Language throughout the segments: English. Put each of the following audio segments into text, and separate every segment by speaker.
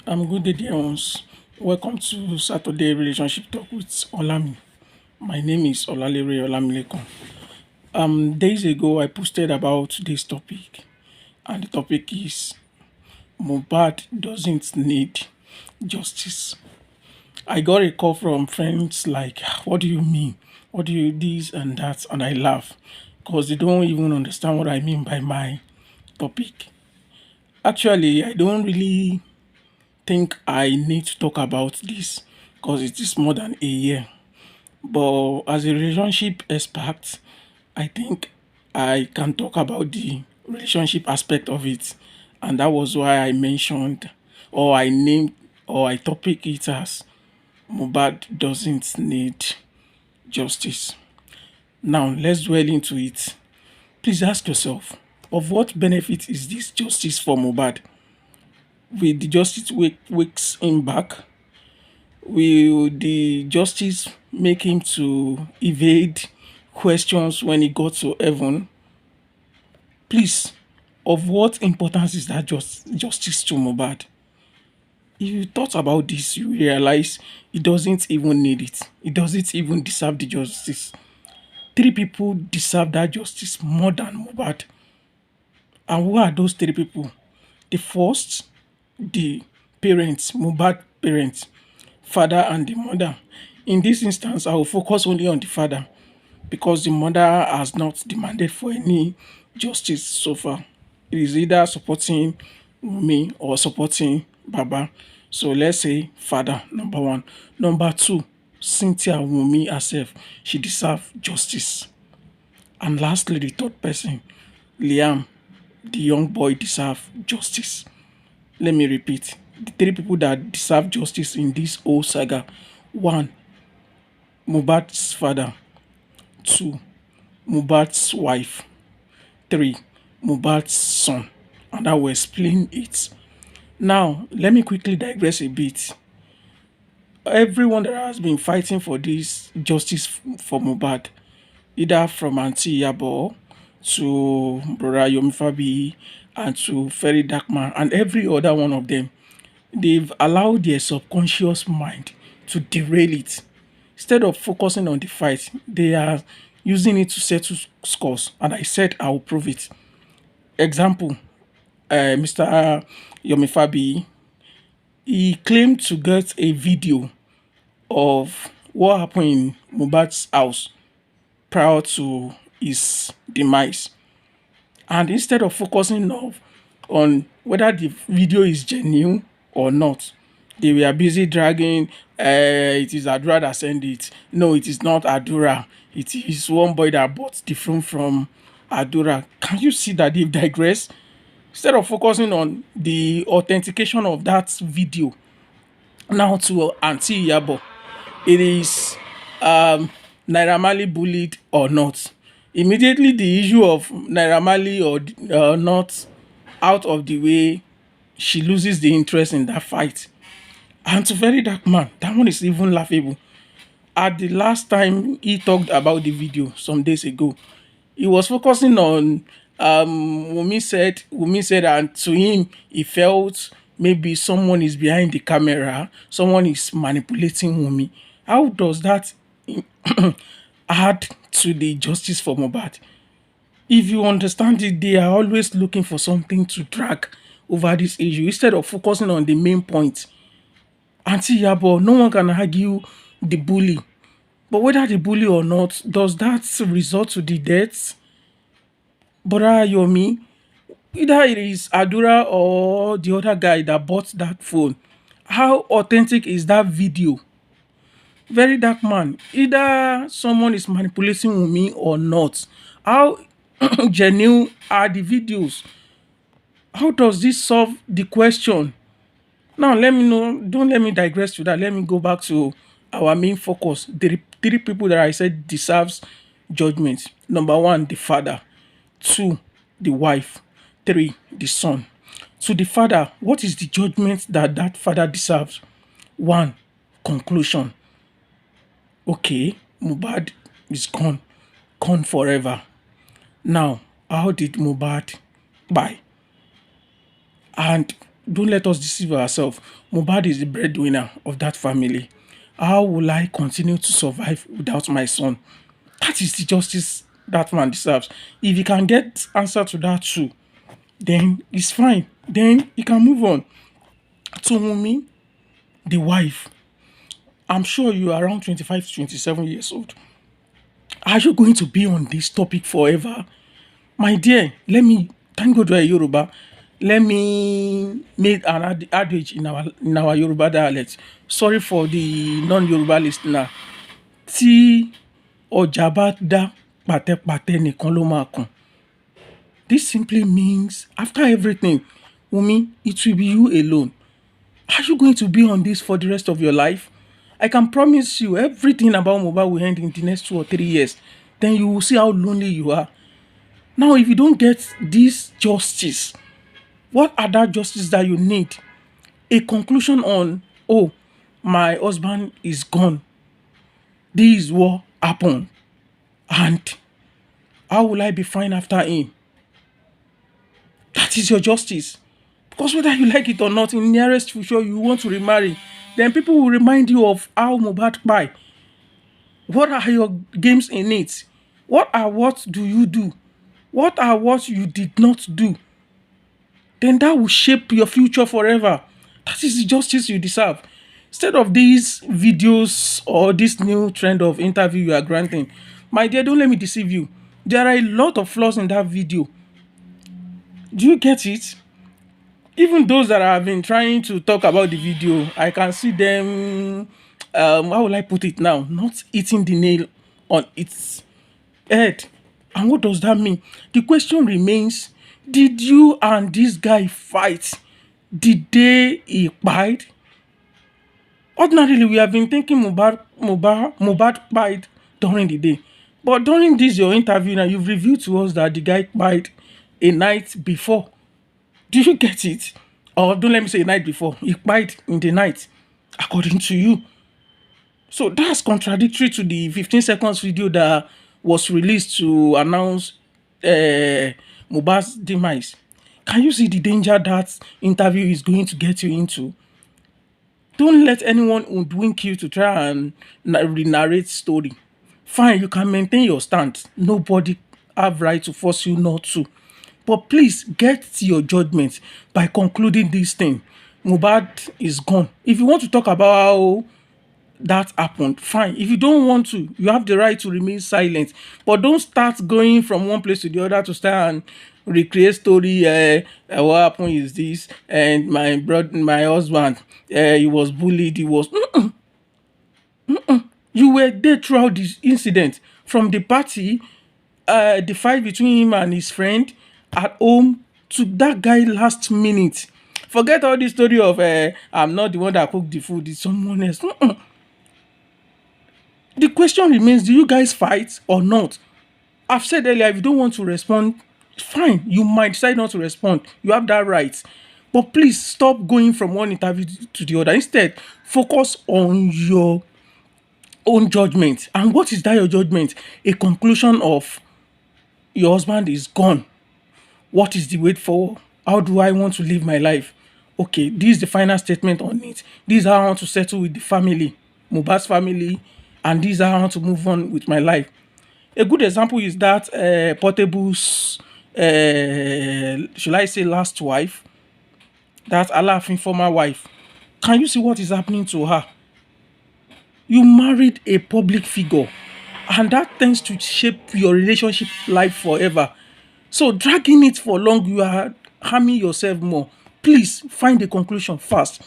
Speaker 1: I'm good day, dear ones. Welcome to Saturday Relationship Talk with Olami. My name is Olalere Olamilekon. Days ago, I posted about this topic, and the topic is Mohbad doesn't need justice. I got a call from friends like, "What do you mean? What do you this and that?" And I laugh because they don't even understand what I mean by my topic. Actually, I don't really think I need to talk about this because it is more than a year. But as a relationship expert, I think I can talk about the relationship aspect of it. And that was why I mentioned or I named or I topic it as Mohbad doesn't need justice. Now let's dwell into it. Please ask yourself, of what benefit is this justice for Mohbad? Will the justice wakes him back? Will the justice make him to evade questions when he got to heaven? Please, of what importance is that justice to Mohbad? If you thought about this, you realize he doesn't even need it. He doesn't even deserve the justice. Three people deserve that justice more than Mohbad. And who are those three people? The first, the parents, Mohbad parents, father and the mother. In this instance, I will focus only on the father because the mother has not demanded for any justice so far. It is either supporting me or supporting Baba. So let's say father, number one. Number two, Cynthia Wumi herself, she deserves justice. And lastly, the third person, Liam, the young boy, deserves justice. Let me repeat the three people that deserve justice in this whole saga. One, Mohbad's father. Two, Mohbad's wife. Three, Mohbad's son. And I will explain it. Now, let me quickly digress a bit. Everyone that has been fighting for this justice for Mohbad, either from Auntie Yabo to Brother Yomifabi and to Ferry Darkman and every other one of them, they've allowed their subconscious mind to derail it. Instead of focusing on the fight, they are using it to settle scores. And I said I will prove it. Example, Mr. Yomifabi, he claimed to get a video of what happened in Mohbad's house prior to his demise. And instead of focusing on whether the video is genuine or not, they were busy dragging, it is Adura that sent it. No, it is not Adura. It is one boy that bought the phone from Adura. Can you see that they've digressed? Instead of focusing on the authentication of that video, now to Auntie Yabo, it is Naira Marley bullied or not. Immediately the issue of Naira Marley or not out of the way, she loses the interest in that fight. And to very dark man, that one is even laughable. At the last time he talked about the video some days ago, he was focusing on Wumi said and to him he felt maybe someone is behind the camera, someone is manipulating Wumi. How does that add to the justice for Mohbad? If you understand it, they are always looking for something to drag over this issue instead of focusing on the main point. Auntie Yabo, no one can argue the bully. But whether the bully or not, does that result to the death? Brother Yomi, either it is Adura or the other guy that bought that phone. How authentic is that video? Very dark man. Either someone is manipulating me or not. How genuine are the videos? How does this solve the question? Now let me know. Don't let me digress to that. Let me go back to our main focus. The three people that I said deserves judgment. Number one, the father. Two, the wife. Three, the son. To the father, what is the judgment that that father deserves? One, conclusion. Okay, Mohbad is gone forever. Now, how did Mohbad buy? And Don't let us deceive ourselves. Mohbad is the breadwinner of that family. How will I continue to survive without my son? That is the justice that man deserves. If he can get answer to that too, then it's fine. Then he can move on. To Wunmi, the wife, I'm sure you are around 25 to 27 years old. Are you going to be on this topic forever? My dear, let me thank God you are Yoruba. Let me make an adage in our Yoruba dialect. Sorry for the non-Yoruba listener. Tí ọjà bá dá pàtẹ́pàtẹ́ nìkan ló máa kàn. This simply means after everything, Wunmi, it will be you alone. Are you going to be on this for the rest of your life? I can promise you everything about Mohbad will end in the next 2 or 3 years. Then you will see how lonely you are. Now, if you don't get this justice, what are that justice that you need? A conclusion on, oh, my husband is gone. This is what happened. And how will I be fine after him? That is your justice. Because whether you like it or not, in nearest future you want to remarry, then people will remind you of how Mohbad buy. What are your games in it? What do you do? What are what you did not do? Then that will shape your future forever. That is the justice you deserve. Instead of these videos or this new trend of interview you are granting, my dear, don't let me deceive you. There are a lot of flaws in that video. Do you get it? Even those that have been trying to talk about the video, I can see them, how will I put it now? Not hitting the nail on its head. And what does that mean? The question remains, did you and this guy fight the day he died? Ordinarily, we have been thinking Mohbad died during the day. But during this your interview now, you've revealed to us that the guy died a night before. Do you get it? Or don't let me say a night before. He died in the night, according to you. So that's contradictory to the 15 seconds video that was released to announce Mohbad's demise. Can you see the danger that interview is going to get you into? Don't let anyone hoodwink you to try and re-narrate story. Fine, you can maintain your stand. Nobody have right to force you not to. But please get to your judgment by concluding this thing. Mohbad is gone. If you want to talk about how that happened, fine. If you don't want to, you have the right to remain silent. But don't start going from one place to the other to start and recreate story. What happened is this, and my husband, he was bullied. He was. You were there throughout this incident, from the party, the fight between him and his friend at home, to that guy last minute. Forget all this story of I'm not the one that cooked the food, it's someone else. The question remains, do you guys fight or not? I've said earlier, if you don't want to respond, fine. You might decide not to respond. You have that right. But please stop going from one interview to the other. Instead, focus on your own judgment. And what is that your judgment? A conclusion of your husband is gone. What is the way forward? How do I want to live my life? Okay, this is the final statement on it. This is how I want to settle with the family, Mohbad's family, and this is how I want to move on with my life. A good example is that Portable's, should I say, last wife, that Alaafin former wife. Can you see what is happening to her? You married a public figure, and that tends to shape your relationship life forever. So dragging it for long, you are harming yourself more. Please find a conclusion fast.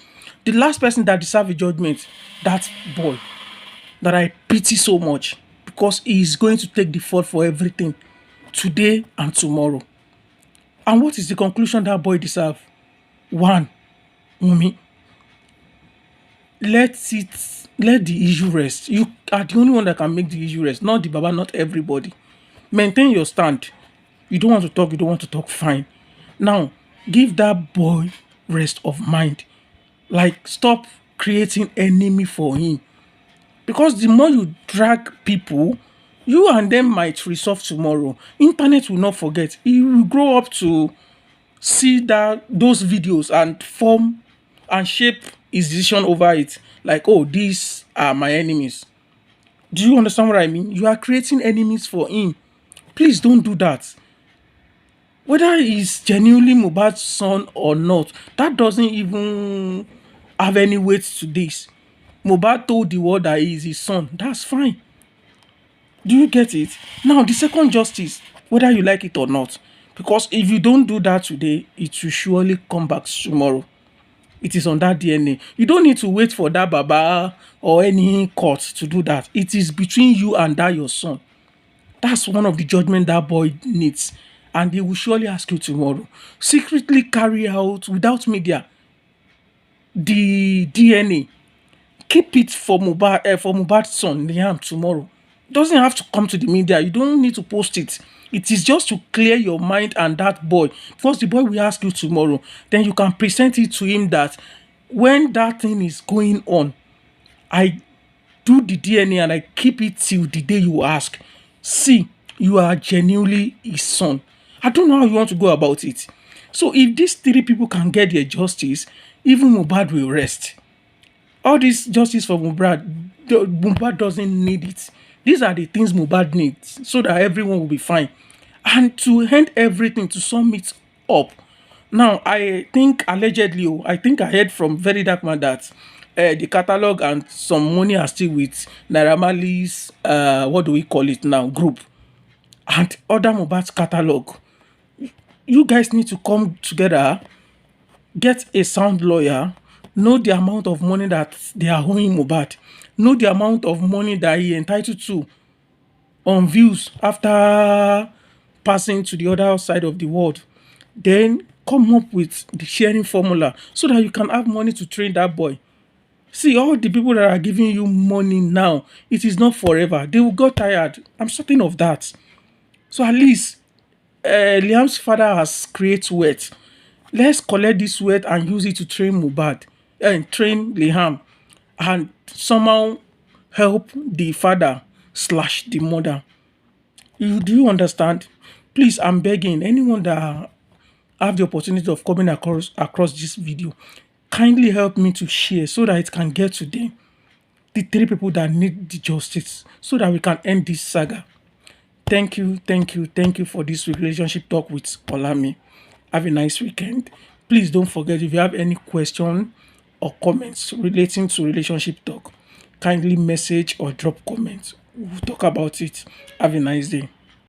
Speaker 1: The last person that deserves a judgment, that boy that I pity so much, because he is going to take the fault for everything today and tomorrow. And what is the conclusion that boy deserves? One, Wunmi, let the issue rest. You are the only one that can make the issue rest, not the Baba, not everybody. Maintain your stand. You don't want to talk, fine. Now, give that boy rest of mind. Like, stop creating enemy for him. Because the more you drag people, you and them might resolve tomorrow. Internet will not forget. He will grow up to see that those videos and form and shape his decision over it. Like, oh, these are my enemies. Do you understand what I mean? You are creating enemies for him. Please don't do that. Whether he's genuinely Mohbad's son or not, that doesn't even have any weight to this. Mohbad told the world that he is his son. That's fine. Do you get it? Now, the second justice, whether you like it or not, because if you don't do that today, it will surely come back tomorrow. It is on that DNA. You don't need to wait for that Baba or any court to do that. It is between you and that your son. That's one of the judgment that boy needs. And they will surely ask you tomorrow. Secretly carry out, without media, the DNA. Keep it for Mohbad's son, Liam, tomorrow. It doesn't have to come to the media. You don't need to post it. It is just to clear your mind and that boy. Because the boy will ask you tomorrow. Then you can present it to him that when that thing is going on, I do the DNA and I keep it till the day you ask. See, you are genuinely his son. I don't know how you want to go about it. So if these three people can get their justice, even Mohbad will rest. All this justice for Mohbad doesn't need it. These are the things Mohbad needs so that everyone will be fine. And to end everything, to sum it up. Now, I think allegedly, I think I heard from Very Dark Man that the catalog and some money are still with Naira Marley's, what do we call it now, group. And other Mohbad's catalog. You guys need to come together, get a sound lawyer, know the amount of money that they are owing Mohbad, know the amount of money that he entitled to on views after passing to the other side of the world. Then come up with the sharing formula so that you can have money to train that boy. See, all the people that are giving you money now, it is not forever. They will get tired. I'm certain of that. So at least Liam's father has created wealth. Let's collect this wealth and use it to train Mohbad and train Liam and somehow help the father slash the mother. Do you understand? Please, I'm begging anyone that have the opportunity of coming across this video, kindly help me to share so that it can get to them. The three people that need the justice so that we can end this saga. Thank you for this relationship talk with Olami. Have a nice weekend. Please don't forget, if you have any question or comments relating to relationship talk, kindly message or drop comments. We'll talk about it. Have a nice day.